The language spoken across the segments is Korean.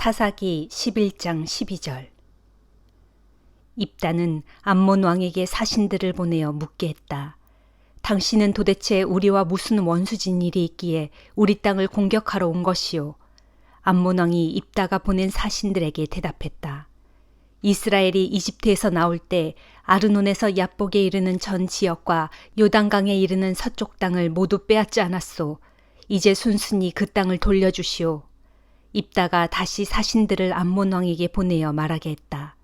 사사기 11장 12절. 입다는 암몬 왕에게 사신들을 보내어 묻게 했다. 당신은 도대체 우리와 무슨 원수진 일이 있기에 우리 땅을 공격하러 온 것이요? 암몬 왕이 입다가 보낸 사신들에게 대답했다. 이스라엘이 이집트에서 나올 때 아르논에서 얍복에 이르는 전 지역과 요단강에 이르는 서쪽 땅을 모두 빼앗지 않았소. 이제 순순히 그 땅을 돌려주시오. 입다가 다시 사신들을 암몬 왕에게 보내어 말하게 했다.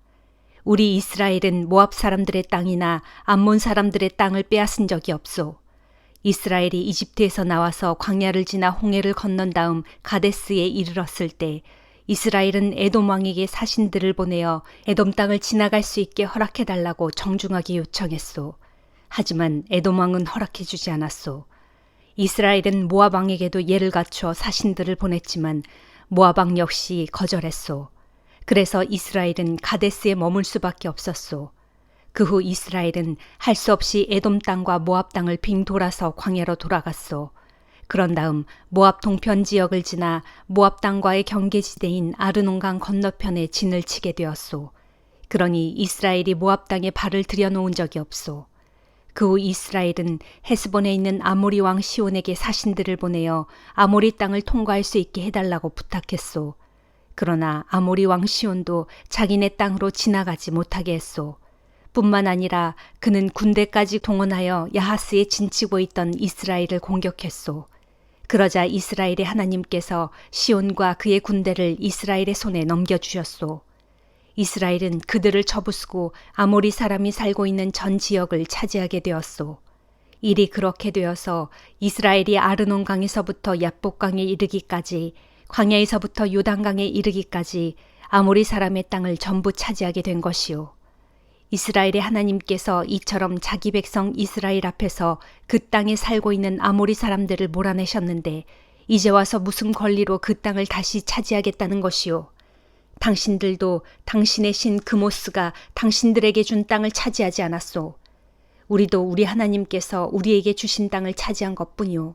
우리 이스라엘은 모압 사람들의 땅이나 암몬 사람들의 땅을 빼앗은 적이 없소. 이스라엘이 이집트에서 나와서 광야를 지나 홍해를 건넌 다음 가데스에 이르렀을 때 이스라엘은 에돔 왕에게 사신들을 보내어 에돔 땅을 지나갈 수 있게 허락해달라고 정중하게 요청했소. 하지만 에돔 왕은 허락해주지 않았소. 이스라엘은 모압 왕에게도 예를 갖춰 사신들을 보냈지만 모압 왕 역시 거절했소. 그래서 이스라엘은 가데스에 머물 수밖에 없었소. 그 후 이스라엘은 할 수 없이 에돔 땅과 모압 땅을 빙 돌아서 광야로 돌아갔소. 그런 다음 모압 동편 지역을 지나 모압 땅과의 경계지대인 아르논강 건너편에 진을 치게 되었소. 그러니 이스라엘이 모압 땅에 발을 들여놓은 적이 없소. 그 후 이스라엘은 헤스본에 있는 아모리 왕 시온에게 사신들을 보내어 아모리 땅을 통과할 수 있게 해달라고 부탁했소. 그러나 아모리 왕 시온도 자기네 땅으로 지나가지 못하게 했소. 뿐만 아니라 그는 군대까지 동원하여 야하스에 진치고 있던 이스라엘을 공격했소. 그러자 이스라엘의 하나님께서 시온과 그의 군대를 이스라엘의 손에 넘겨주셨소. 이스라엘은 그들을 쳐부수고 아모리 사람이 살고 있는 전 지역을 차지하게 되었소. 일이 그렇게 되어서 이스라엘이 아르논 강에서부터 얍복 강에 이르기까지 광야에서부터 요단강에 이르기까지 아모리 사람의 땅을 전부 차지하게 된 것이요. 이스라엘의 하나님께서 이처럼 자기 백성 이스라엘 앞에서 그 땅에 살고 있는 아모리 사람들을 몰아내셨는데 이제 와서 무슨 권리로 그 땅을 다시 차지하겠다는 것이요. 당신들도 당신의 신 그모스가 당신들에게 준 땅을 차지하지 않았소. 우리도 우리 하나님께서 우리에게 주신 땅을 차지한 것뿐이요.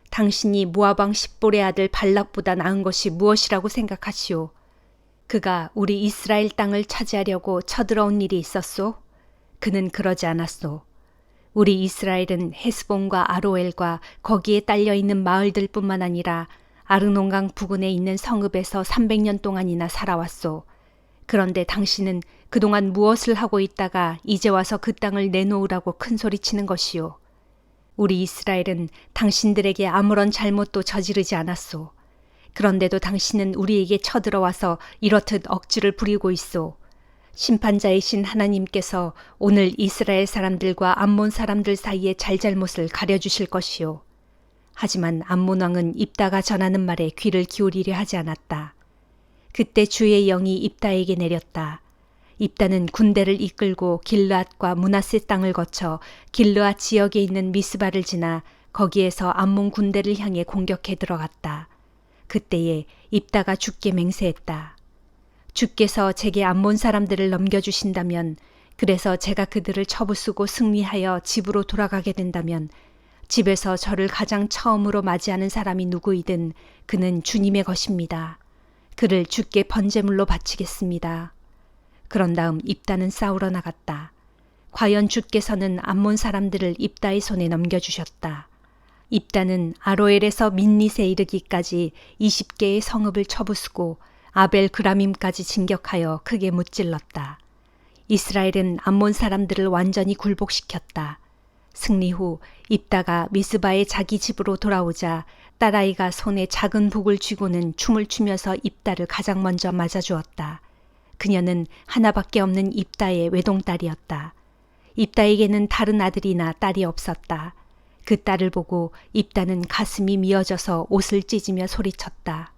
당신이 모압 왕 십볼의 아들 발락보다 나은 것이 무엇이라고 생각하시오? 그가 우리 이스라엘 땅을 차지하려고 쳐들어온 일이 있었소? 그는 그러지 않았소. 우리 이스라엘은 헤스본과 아로엘과 거기에 딸려있는 마을들뿐만 아니라 아르논강 부근에 있는 성읍에서 300년 동안이나 살아왔소. 그런데 당신은 그동안 무엇을 하고 있다가 이제 와서 그 땅을 내놓으라고 큰소리치는 것이요. 우리 이스라엘은 당신들에게 아무런 잘못도 저지르지 않았소. 그런데도 당신은 우리에게 쳐들어와서 이렇듯 억지를 부리고 있소. 심판자이신 하나님께서 오늘 이스라엘 사람들과 암몬 사람들 사이의 잘잘못을 가려주실 것이요. 하지만 암몬 왕은 입다가 전하는 말에 귀를 기울이려 하지 않았다. 그때 주의 영이 입다에게 내렸다. 입다는 군대를 이끌고 길르앗과 므낫세 땅을 거쳐 길르앗 지역에 있는 미스바를 지나 거기에서 암몬 군대를 향해 공격해 들어갔다. 그때에 입다가 주께 맹세했다. 주께서 제게 암몬 사람들을 넘겨주신다면, 그래서 제가 그들을 쳐부수고 승리하여 집으로 돌아가게 된다면 집에서 저를 가장 처음으로 맞이하는 사람이 누구이든 그는 주님의 것입니다. 그를 주께 번제물로 바치겠습니다. 그런 다음 입다는 싸우러 나갔다. 과연 주께서는 암몬 사람들을 입다의 손에 넘겨주셨다. 입다는 아로엘에서 민닛에 이르기까지 20개의 성읍을 쳐부수고 아벨 그라밈까지 진격하여 크게 무찔렀다. 이스라엘은 암몬 사람들을 완전히 굴복시켰다. 승리 후 입다가 미스바의 자기 집으로 돌아오자 딸아이가 손에 작은 북을 쥐고는 춤을 추면서 입다를 가장 먼저 맞아주었다. 그녀는 하나밖에 없는 입다의 외동딸이었다. 입다에게는 다른 아들이나 딸이 없었다. 그 딸을 보고 입다는 가슴이 미어져서 옷을 찢으며 소리쳤다.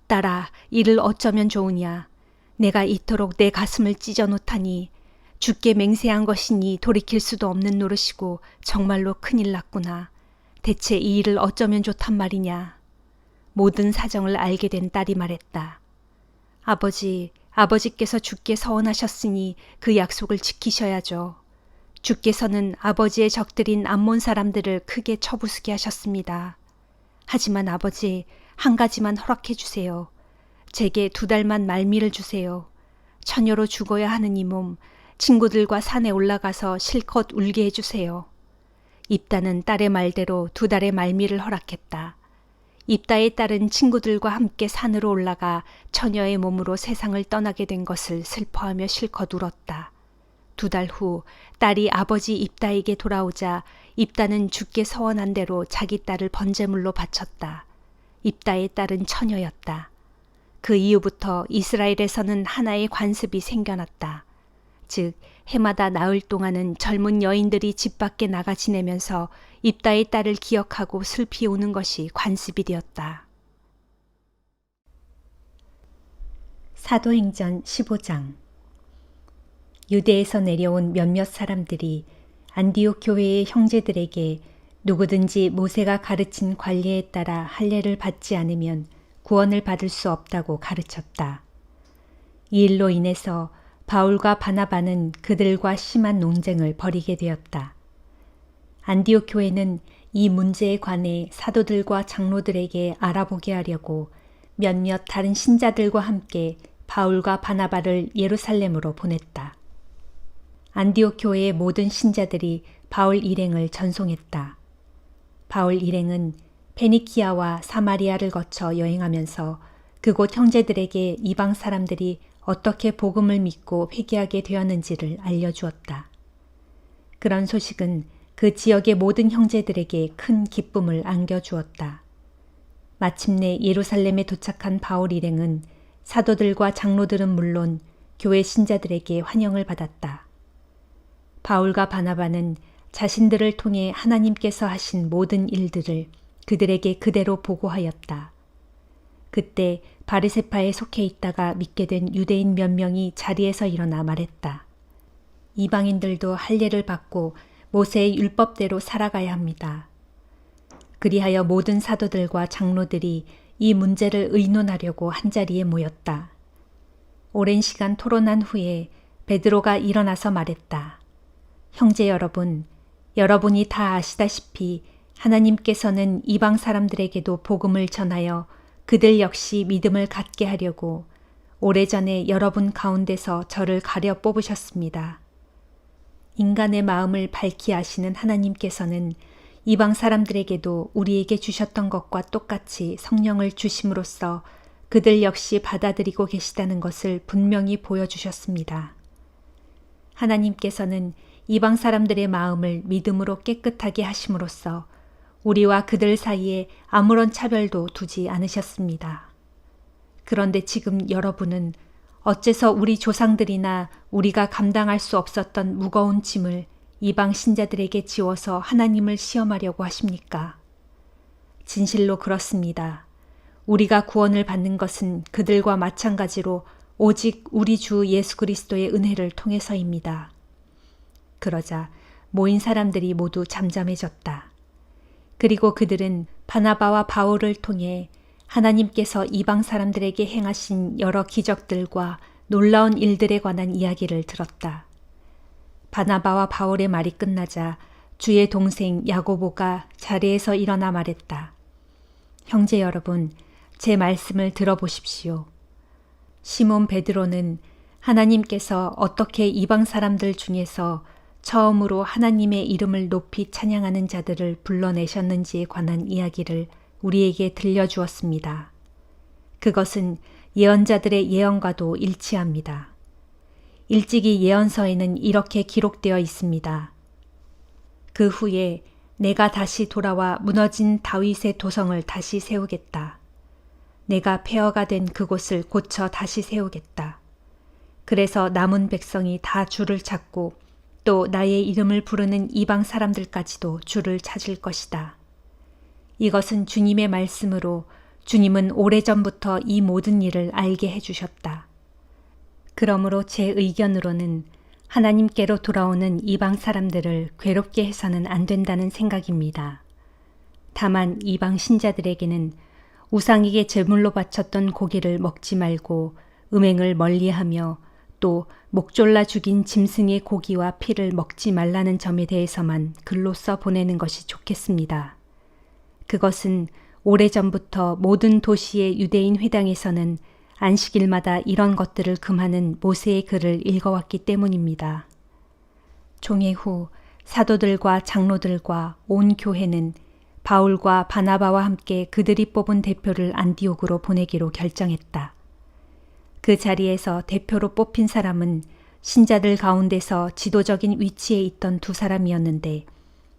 딸아, 이를 어쩌면 좋으냐. 내가 이토록 내 가슴을 찢어 놓다니 주께 맹세한 것이니 돌이킬 수도 없는 노릇이고 정말로 큰일 났구나. 대체 이 일을 어쩌면 좋단 말이냐. 모든 사정을 알게 된 딸이 말했다. 아버지께서 주께 서원하셨으니 그 약속을 지키셔야죠. 주께서는 아버지의 적들인 암몬 사람들을 크게 쳐부수게 하셨습니다. 하지만 아버지, 한 가지만 허락해 주세요. 제게 2달만 말미를 주세요. 처녀로 죽어야 하는 이 몸, 친구들과 산에 올라가서 실컷 울게 해주세요. 입다는 딸의 말대로 2달의 말미를 허락했다. 입다의 딸은 친구들과 함께 산으로 올라가 처녀의 몸으로 세상을 떠나게 된 것을 슬퍼하며 실컷 울었다. 2달 후 딸이 아버지 입다에게 돌아오자 입다는 주께 서원한 대로 자기 딸을 번제물로 바쳤다. 입다의 딸은 처녀였다. 그 이후부터 이스라엘에서는 하나의 관습이 생겨났다. 즉 해마다 나흘 동안은 젊은 여인들이 집 밖에 나가 지내면서 입다의 딸을 기억하고 슬피 우는 것이 관습이 되었다. 사도행전 15장. 유대에서 내려온 몇몇 사람들이 안디옥 교회의 형제들에게 누구든지 모세가 가르친 관례에 따라 할례를 받지 않으면 구원을 받을 수 없다고 가르쳤다. 이 일로 인해서 바울과 바나바는 그들과 심한 논쟁을 벌이게 되었다. 안디옥 교회는 이 문제에 관해 사도들과 장로들에게 알아보게 하려고 몇몇 다른 신자들과 함께 바울과 바나바를 예루살렘으로 보냈다. 안디옥 교회의 모든 신자들이 바울 일행을 전송했다. 바울 일행은 페니키아와 사마리아를 거쳐 여행하면서 그곳 형제들에게 이방 사람들이 어떻게 복음을 믿고 회개하게 되었는지를 알려주었다. 그런 소식은 그 지역의 모든 형제들에게 큰 기쁨을 안겨주었다. 마침내 예루살렘에 도착한 바울 일행은 사도들과 장로들은 물론 교회 신자들에게 환영을 받았다. 바울과 바나바는 자신들을 통해 하나님께서 하신 모든 일들을 그들에게 그대로 보고하였다. 그때 바르세파에 속해 있다가 믿게 된 유대인 몇 명이 자리에서 일어나 말했다. 이방인들도 할례를 받고 모세의 율법대로 살아가야 합니다. 그리하여 모든 사도들과 장로들이 이 문제를 의논하려고 한자리에 모였다. 오랜 시간 토론한 후에 베드로가 일어나서 말했다. 형제 여러분, 여러분이 다 아시다시피 하나님께서는 이방 사람들에게도 복음을 전하여 그들 역시 믿음을 갖게 하려고 오래전에 여러분 가운데서 저를 가려 뽑으셨습니다. 인간의 마음을 밝히 아시는 하나님께서는 이방 사람들에게도 우리에게 주셨던 것과 똑같이 성령을 주심으로써 그들 역시 받아들이고 계시다는 것을 분명히 보여주셨습니다. 하나님께서는 이방 사람들의 마음을 믿음으로 깨끗하게 하심으로써 우리와 그들 사이에 아무런 차별도 두지 않으셨습니다. 그런데 지금 여러분은 어째서 우리 조상들이나 우리가 감당할 수 없었던 무거운 짐을 이방 신자들에게 지워서 하나님을 시험하려고 하십니까? 진실로 그렇습니다. 우리가 구원을 받는 것은 그들과 마찬가지로 오직 우리 주 예수 그리스도의 은혜를 통해서입니다. 그러자 모인 사람들이 모두 잠잠해졌다. 그리고 그들은 바나바와 바울을 통해 하나님께서 이방 사람들에게 행하신 여러 기적들과 놀라운 일들에 관한 이야기를 들었다. 바나바와 바울의 말이 끝나자 주의 동생 야고보가 자리에서 일어나 말했다. 형제 여러분, 제 말씀을 들어보십시오. 시몬 베드로는 하나님께서 어떻게 이방 사람들 중에서 처음으로 하나님의 이름을 높이 찬양하는 자들을 불러내셨는지에 관한 이야기를 우리에게 들려주었습니다. 그것은 예언자들의 예언과도 일치합니다. 일찍이 예언서에는 이렇게 기록되어 있습니다. 그 후에 내가 다시 돌아와 무너진 다윗의 도성을 다시 세우겠다. 내가 폐허가 된 그곳을 고쳐 다시 세우겠다. 그래서 남은 백성이 다 주를 찾고 또 나의 이름을 부르는 이방 사람들까지도 주를 찾을 것이다. 이것은 주님의 말씀으로 주님은 오래전부터 이 모든 일을 알게 해주셨다. 그러므로 제 의견으로는 하나님께로 돌아오는 이방 사람들을 괴롭게 해서는 안 된다는 생각입니다. 다만 이방 신자들에게는 우상에게 제물로 바쳤던 고기를 먹지 말고 음행을 멀리하며 또 목졸라 죽인 짐승의 고기와 피를 먹지 말라는 점에 대해서만 글로써 보내는 것이 좋겠습니다. 그것은 오래전부터 모든 도시의 유대인 회당에서는 안식일마다 이런 것들을 금하는 모세의 글을 읽어왔기 때문입니다. 종회 후 사도들과 장로들과 온 교회는 바울과 바나바와 함께 그들이 뽑은 대표를 안디옥으로 보내기로 결정했다. 그 자리에서 대표로 뽑힌 사람은 신자들 가운데서 지도적인 위치에 있던 두 사람이었는데,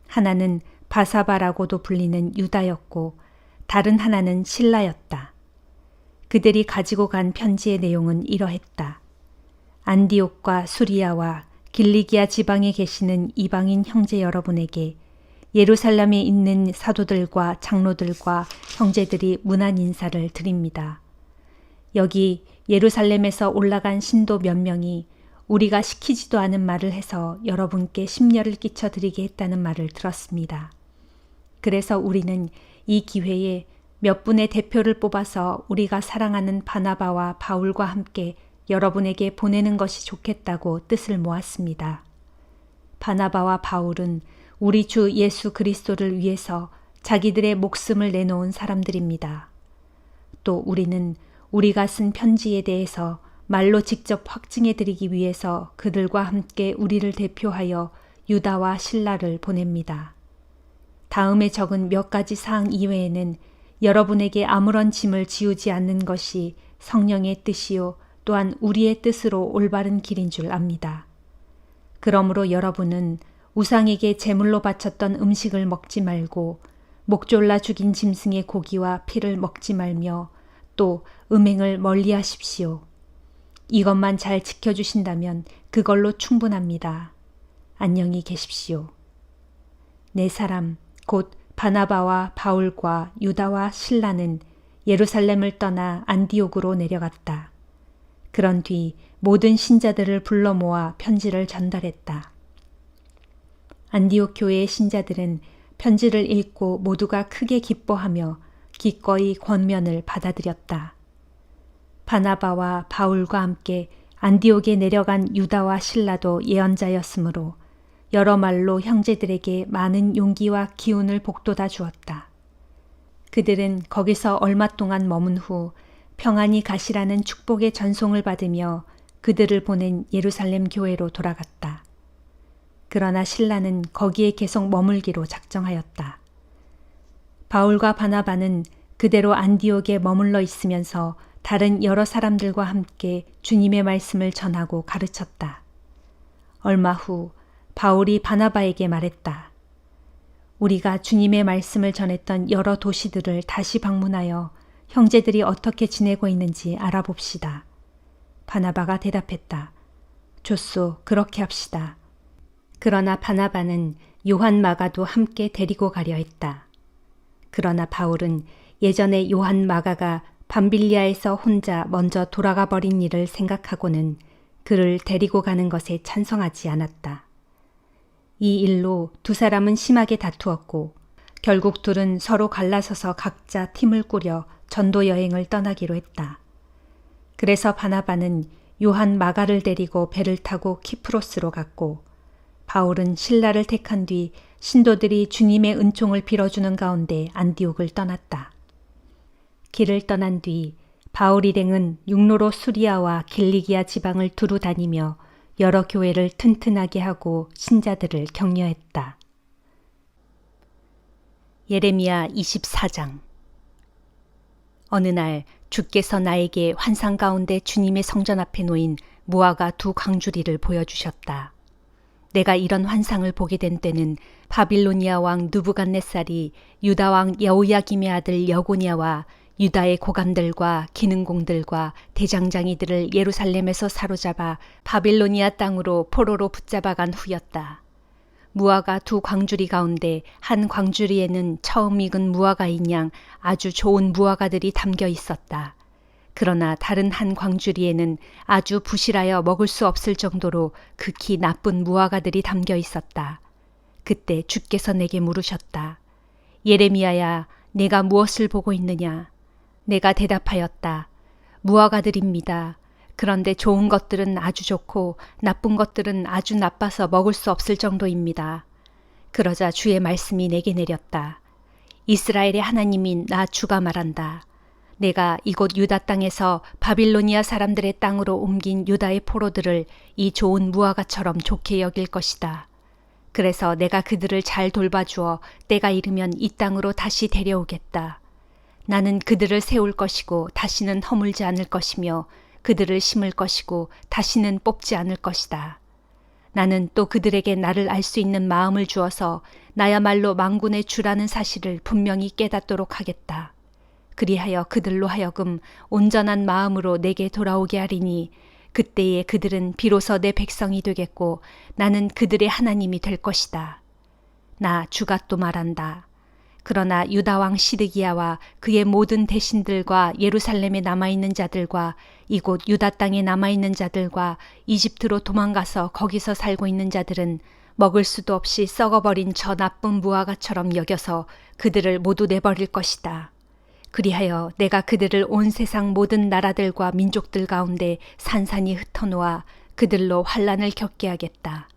하나는 바사바라고도 불리는 유다였고 다른 하나는 실라였다. 그들이 가지고 간 편지의 내용은 이러했다. 안디옥과 수리아와 길리기아 지방에 계시는 이방인 형제 여러분에게 예루살렘에 있는 사도들과 장로들과 형제들이 문안 인사를 드립니다. 여기 예루살렘에서 올라간 신도 몇 명이 우리가 시키지도 않은 말을 해서 여러분께 심려를 끼쳐드리게 했다는 말을 들었습니다. 그래서 우리는 이 기회에 몇 분의 대표를 뽑아서 우리가 사랑하는 바나바와 바울과 함께 여러분에게 보내는 것이 좋겠다고 뜻을 모았습니다. 바나바와 바울은 우리 주 예수 그리스도를 위해서 자기들의 목숨을 내놓은 사람들입니다. 또 우리는 우리가 쓴 편지에 대해서 말로 직접 확증해드리기 위해서 그들과 함께 우리를 대표하여 유다와 실라를 보냅니다. 다음에 적은 몇 가지 사항 이외에는 여러분에게 아무런 짐을 지우지 않는 것이 성령의 뜻이요 또한 우리의 뜻으로 올바른 길인 줄 압니다. 그러므로 여러분은 우상에게 제물로 바쳤던 음식을 먹지 말고 목 졸라 죽인 짐승의 고기와 피를 먹지 말며 또 음행을 멀리하십시오. 이것만 잘 지켜주신다면 그걸로 충분합니다. 안녕히 계십시오. 네 사람 곧 바나바와 바울과 유다와 실라는 예루살렘을 떠나 안디옥으로 내려갔다. 그런 뒤 모든 신자들을 불러 모아 편지를 전달했다. 안디옥 교회의 신자들은 편지를 읽고 모두가 크게 기뻐하며 기꺼이 권면을 받아들였다. 바나바와 바울과 함께 안디옥에 내려간 유다와 실라도 예언자였으므로 여러 말로 형제들에게 많은 용기와 기운을 북돋아 주었다. 그들은 거기서 얼마 동안 머문 후 평안히 가시라는 축복의 전송을 받으며 그들을 보낸 예루살렘 교회로 돌아갔다. 그러나 실라는 거기에 계속 머물기로 작정하였다. 바울과 바나바는 그대로 안디옥에 머물러 있으면서 다른 여러 사람들과 함께 주님의 말씀을 전하고 가르쳤다. 얼마 후 바울이 바나바에게 말했다. 우리가 주님의 말씀을 전했던 여러 도시들을 다시 방문하여 형제들이 어떻게 지내고 있는지 알아봅시다. 바나바가 대답했다. 좋소, 그렇게 합시다. 그러나 바나바는 요한 마가도 함께 데리고 가려 했다. 그러나 바울은 예전에 요한 마가가 밤빌리아에서 혼자 먼저 돌아가 버린 일을 생각하고는 그를 데리고 가는 것에 찬성하지 않았다. 이 일로 두 사람은 심하게 다투었고 결국 둘은 서로 갈라서서 각자 팀을 꾸려 전도 여행을 떠나기로 했다. 그래서 바나바는 요한 마가를 데리고 배를 타고 키프로스로 갔고 바울은 실라를 택한 뒤 신도들이 주님의 은총을 빌어주는 가운데 안디옥을 떠났다. 길을 떠난 뒤 바울 일행은 육로로 수리아와 길리기아 지방을 두루 다니며 여러 교회를 튼튼하게 하고 신자들을 격려했다. 예레미야 24장. 어느 날 주께서 나에게 환상 가운데 주님의 성전 앞에 놓인 무화과 두 광주리를 보여주셨다. 내가 이런 환상을 보게 된 때는 바빌로니아 왕 느부갓네살이 유다 왕 여호야김의 아들 여고냐와 유다의 고감들과 기능공들과 대장장이들을 예루살렘에서 사로잡아 바빌로니아 땅으로 포로로 붙잡아간 후였다. 무화과 두 광주리 가운데 한 광주리에는 처음 익은 무화과인 양 아주 좋은 무화과들이 담겨 있었다. 그러나 다른 한 광주리에는 아주 부실하여 먹을 수 없을 정도로 극히 나쁜 무화과들이 담겨 있었다. 그때 주께서 내게 물으셨다. 예레미야야, 내가 무엇을 보고 있느냐? 내가 대답하였다. 무화과들입니다. 그런데 좋은 것들은 아주 좋고 나쁜 것들은 아주 나빠서 먹을 수 없을 정도입니다. 그러자 주의 말씀이 내게 내렸다. 이스라엘의 하나님인 나 주가 말한다. 내가 이곳 유다 땅에서 바빌로니아 사람들의 땅으로 옮긴 유다의 포로들을 이 좋은 무화과처럼 좋게 여길 것이다. 그래서 내가 그들을 잘 돌봐주어 때가 이르면 이 땅으로 다시 데려오겠다. 나는 그들을 세울 것이고 다시는 허물지 않을 것이며 그들을 심을 것이고 다시는 뽑지 않을 것이다. 나는 또 그들에게 나를 알 수 있는 마음을 주어서 나야말로 만군의 주라는 사실을 분명히 깨닫도록 하겠다. 그리하여 그들로 하여금 온전한 마음으로 내게 돌아오게 하리니 그때에 그들은 비로소 내 백성이 되겠고 나는 그들의 하나님이 될 것이다. 나 주가 또 말한다. 그러나 유다 왕 시드기야와 그의 모든 대신들과 예루살렘에 남아있는 자들과 이곳 유다 땅에 남아있는 자들과 이집트로 도망가서 거기서 살고 있는 자들은 먹을 수도 없이 썩어버린 저 나쁜 무화과처럼 여겨서 그들을 모두 내버릴 것이다. 그리하여 내가 그들을 온 세상 모든 나라들과 민족들 가운데 산산이 흩어놓아 그들로 환난을 겪게 하겠다.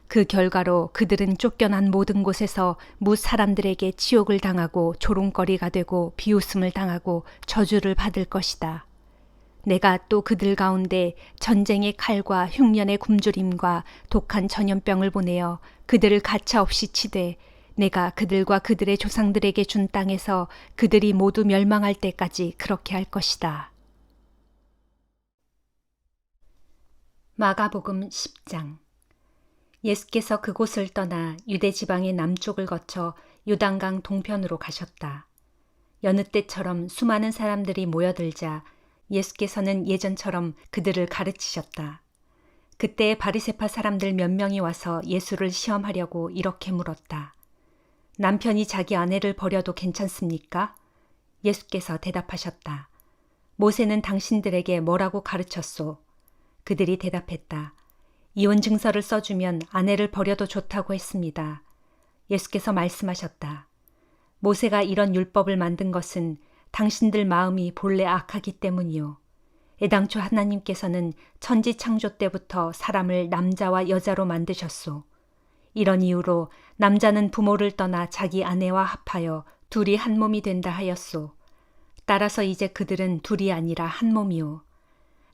그 결과로 그들은 쫓겨난 모든 곳에서 무 사람들에게 치욕을 당하고 조롱거리가 되고 비웃음을 당하고 저주를 받을 것이다. 내가 또 그들 가운데 전쟁의 칼과 흉년의 굶주림과 독한 전염병을 보내어 그들을 가차없이 치되 내가 그들과 그들의 조상들에게 준 땅에서 그들이 모두 멸망할 때까지 그렇게 할 것이다. 마가복음 10장. 예수께서 그곳을 떠나 유대 지방의 남쪽을 거쳐 요단강 동편으로 가셨다. 여느 때처럼 수많은 사람들이 모여들자 예수께서는 예전처럼 그들을 가르치셨다. 그때 바리새파 사람들 몇 명이 와서 예수를 시험하려고 이렇게 물었다. 남편이 자기 아내를 버려도 괜찮습니까? 예수께서 대답하셨다. 모세는 당신들에게 뭐라고 가르쳤소? 그들이 대답했다. 이혼 증서를 써주면 아내를 버려도 좋다고 했습니다. 예수께서 말씀하셨다. 모세가 이런 율법을 만든 것은 당신들 마음이 본래 악하기 때문이요. 애당초 하나님께서는 천지 창조 때부터 사람을 남자와 여자로 만드셨소. 이런 이유로 남자는 부모를 떠나 자기 아내와 합하여 둘이 한 몸이 된다 하였소. 따라서 이제 그들은 둘이 아니라 한 몸이요.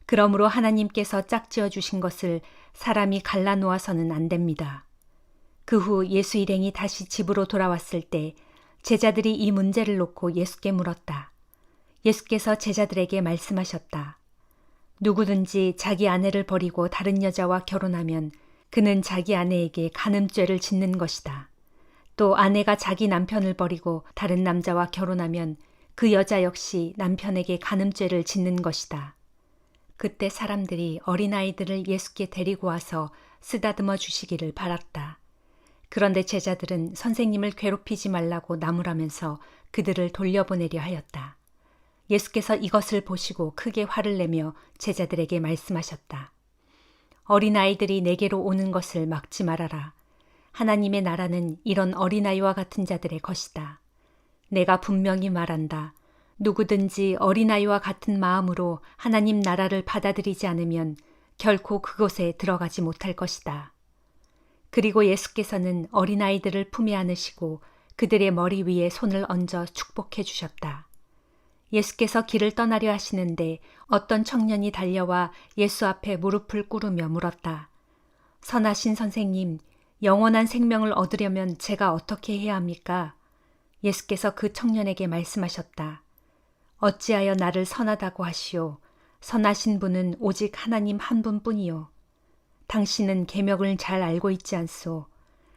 그러므로 하나님께서 짝지어 주신 것을 사람이 갈라놓아서는 안 됩니다. 그 후 예수 일행이 다시 집으로 돌아왔을 때 제자들이 이 문제를 놓고 예수께 물었다. 예수께서 제자들에게 말씀하셨다. 누구든지 자기 아내를 버리고 다른 여자와 결혼하면 그는 자기 아내에게 간음죄를 짓는 것이다. 또 아내가 자기 남편을 버리고 다른 남자와 결혼하면 그 여자 역시 남편에게 간음죄를 짓는 것이다. 그때 사람들이 어린아이들을 예수께 데리고 와서 쓰다듬어 주시기를 바랐다. 그런데 제자들은 선생님을 괴롭히지 말라고 나무라면서 그들을 돌려보내려 하였다. 예수께서 이것을 보시고 크게 화를 내며 제자들에게 말씀하셨다. 어린아이들이 내게로 오는 것을 막지 말아라. 하나님의 나라는 이런 어린아이와 같은 자들의 것이다. 내가 분명히 말한다. 누구든지 어린아이와 같은 마음으로 하나님 나라를 받아들이지 않으면 결코 그곳에 들어가지 못할 것이다. 그리고 예수께서는 어린아이들을 품에 안으시고 그들의 머리 위에 손을 얹어 축복해 주셨다. 예수께서 길을 떠나려 하시는데 어떤 청년이 달려와 예수 앞에 무릎을 꿇으며 물었다. 선하신 선생님, 영원한 생명을 얻으려면 제가 어떻게 해야 합니까? 예수께서 그 청년에게 말씀하셨다. 어찌하여 나를 선하다고 하시오? 선하신 분은 오직 하나님 한 분뿐이요. 당신은 계명을 잘 알고 있지 않소?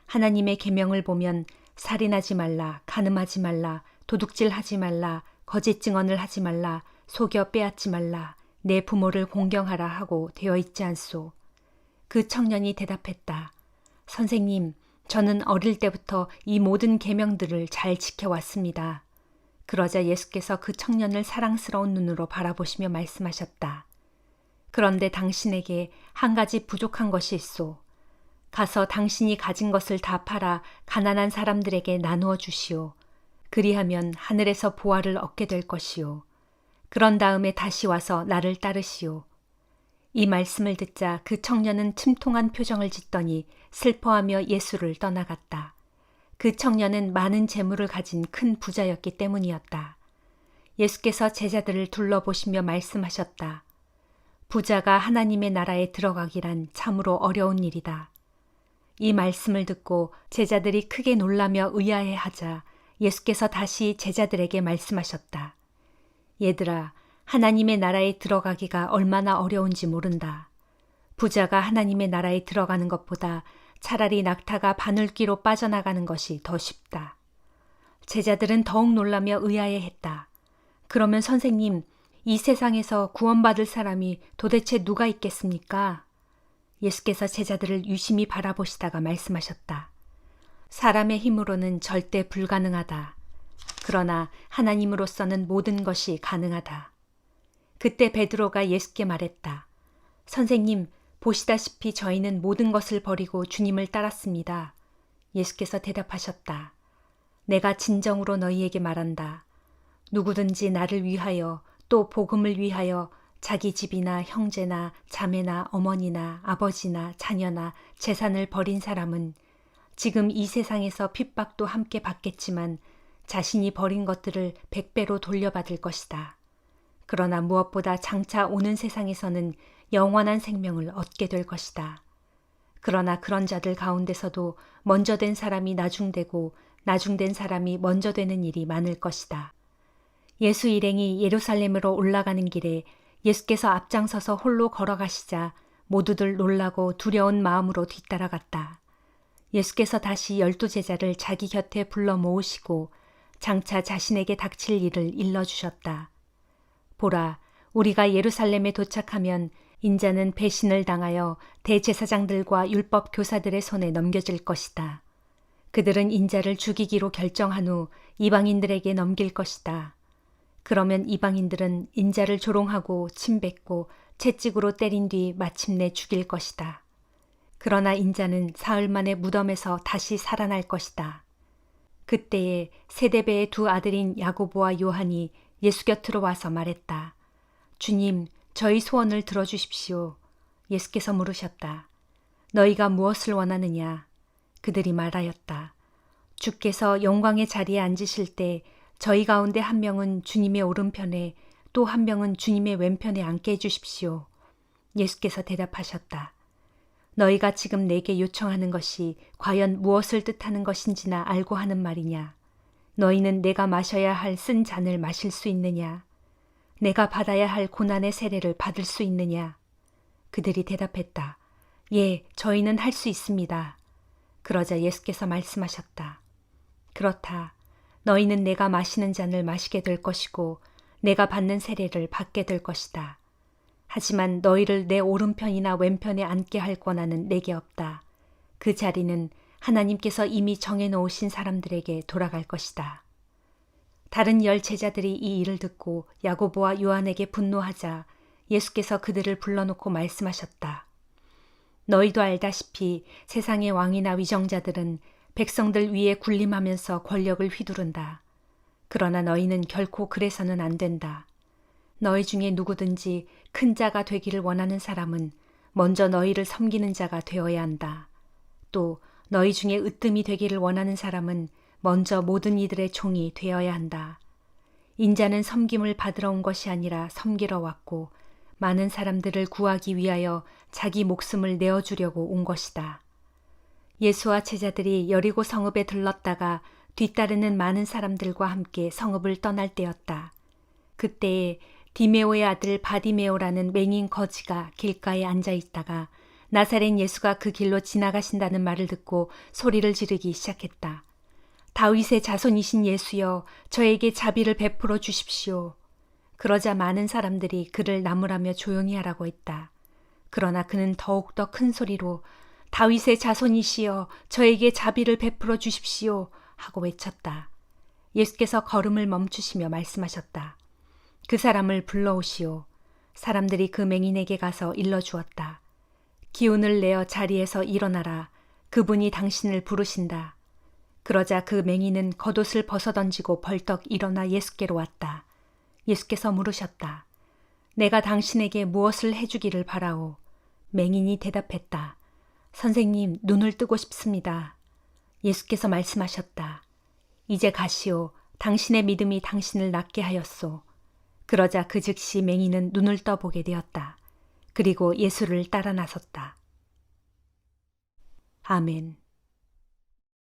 하나님의 계명을 보면 살인하지 말라, 간음하지 말라, 도둑질하지 말라, 거짓 증언을 하지 말라, 속여 빼앗지 말라, 내 부모를 공경하라 하고 되어 있지 않소? 그 청년이 대답했다. 선생님, 저는 어릴 때부터 이 모든 계명들을 잘 지켜왔습니다. 그러자 예수께서 그 청년을 사랑스러운 눈으로 바라보시며 말씀하셨다. 그런데 당신에게 한 가지 부족한 것이 있소. 가서 당신이 가진 것을 다 팔아 가난한 사람들에게 나누어 주시오. 그리하면 하늘에서 보화를 얻게 될 것이요. 그런 다음에 다시 와서 나를 따르시오. 이 말씀을 듣자 그 청년은 침통한 표정을 짓더니 슬퍼하며 예수를 떠나갔다. 그 청년은 많은 재물을 가진 큰 부자였기 때문이었다. 예수께서 제자들을 둘러보시며 말씀하셨다. 부자가 하나님의 나라에 들어가기란 참으로 어려운 일이다. 이 말씀을 듣고 제자들이 크게 놀라며 의아해하자 예수께서 다시 제자들에게 말씀하셨다. 얘들아, 하나님의 나라에 들어가기가 얼마나 어려운지 모른다. 부자가 하나님의 나라에 들어가는 것보다 차라리 낙타가 바늘귀로 빠져나가는 것이 더 쉽다. 제자들은 더욱 놀라며 의아해했다. 그러면 선생님, 이 세상에서 구원받을 사람이 도대체 누가 있겠습니까? 예수께서 제자들을 유심히 바라보시다가 말씀하셨다. 사람의 힘으로는 절대 불가능하다. 그러나 하나님으로서는 모든 것이 가능하다. 그때 베드로가 예수께 말했다. 선생님, 보시다시피 저희는 모든 것을 버리고 주님을 따랐습니다. 예수께서 대답하셨다. 내가 진정으로 너희에게 말한다. 누구든지 나를 위하여 또 복음을 위하여 자기 집이나 형제나 자매나 어머니나 아버지나 자녀나 재산을 버린 사람은 지금 이 세상에서 핍박도 함께 받겠지만 자신이 버린 것들을 100배로 돌려받을 것이다. 그러나 무엇보다 장차 오는 세상에서는 영원한 생명을 얻게 될 것이다. 그러나 그런 자들 가운데서도 먼저 된 사람이 나중되고 나중된 사람이 먼저 되는 일이 많을 것이다. 예수 일행이 예루살렘으로 올라가는 길에 예수께서 앞장서서 홀로 걸어가시자 모두들 놀라고 두려운 마음으로 뒤따라갔다. 예수께서 다시 12 제자를 자기 곁에 불러 모으시고 장차 자신에게 닥칠 일을 일러주셨다. 보라, 우리가 예루살렘에 도착하면 인자는 배신을 당하여 대제사장들과 율법 교사들의 손에 넘겨질 것이다. 그들은 인자를 죽이기로 결정한 후 이방인들에게 넘길 것이다. 그러면 이방인들은 인자를 조롱하고 침뱉고 채찍으로 때린 뒤 마침내 죽일 것이다. 그러나 인자는 사흘 만에 무덤에서 다시 살아날 것이다. 그때에 세데베의 2 아들인 야고보와 요한이 예수 곁으로 와서 말했다. 주님, 저희 소원을 들어주십시오. 예수께서 물으셨다. 너희가 무엇을 원하느냐? 그들이 말하였다. 주께서 영광의 자리에 앉으실 때 저희 가운데 한 명은 주님의 오른편에 또 한 명은 주님의 왼편에 앉게 해주십시오. 예수께서 대답하셨다. 너희가 지금 내게 요청하는 것이 과연 무엇을 뜻하는 것인지나 알고 하는 말이냐? 너희는 내가 마셔야 할 쓴 잔을 마실 수 있느냐? 내가 받아야 할 고난의 세례를 받을 수 있느냐? 그들이 대답했다. 예, 저희는 할 수 있습니다. 그러자 예수께서 말씀하셨다. 그렇다. 너희는 내가 마시는 잔을 마시게 될 것이고 내가 받는 세례를 받게 될 것이다. 하지만 너희를 내 오른편이나 왼편에 앉게 할 권한은 내게 없다. 그 자리는 하나님께서 이미 정해놓으신 사람들에게 돌아갈 것이다. 다른 10 제자들이 이 일을 듣고 야고보와 요한에게 분노하자 예수께서 그들을 불러놓고 말씀하셨다. 너희도 알다시피 세상의 왕이나 위정자들은 백성들 위에 군림하면서 권력을 휘두른다. 그러나 너희는 결코 그래서는 안 된다. 너희 중에 누구든지 큰 자가 되기를 원하는 사람은 먼저 너희를 섬기는 자가 되어야 한다. 또 너희 중에 으뜸이 되기를 원하는 사람은 먼저 모든 이들의 종이 되어야 한다. 인자는 섬김을 받으러 온 것이 아니라 섬기러 왔고 많은 사람들을 구하기 위하여 자기 목숨을 내어주려고 온 것이다. 예수와 제자들이 여리고 성읍에 들렀다가 뒤따르는 많은 사람들과 함께 성읍을 떠날 때였다. 그때에 디메오의 아들 바디메오라는 맹인 거지가 길가에 앉아 있다가 나사렛 예수가 그 길로 지나가신다는 말을 듣고 소리를 지르기 시작했다. 다윗의 자손이신 예수여, 저에게 자비를 베풀어 주십시오. 그러자 많은 사람들이 그를 나무라며 조용히 하라고 했다. 그러나 그는 더욱더 큰 소리로 다윗의 자손이시여, 저에게 자비를 베풀어 주십시오 하고 외쳤다. 예수께서 걸음을 멈추시며 말씀하셨다. 그 사람을 불러오시오. 사람들이 그 맹인에게 가서 일러주었다. 기운을 내어 자리에서 일어나라. 그분이 당신을 부르신다. 그러자 그 맹인은 겉옷을 벗어던지고 벌떡 일어나 예수께로 왔다. 예수께서 물으셨다. 내가 당신에게 무엇을 해주기를 바라오? 맹인이 대답했다. 선생님, 눈을 뜨고 싶습니다. 예수께서 말씀하셨다. 이제 가시오. 당신의 믿음이 당신을 낫게 하였소. 그러자 그 즉시 맹인은 눈을 떠보게 되었다. 그리고 예수를 따라 나섰다. 아멘.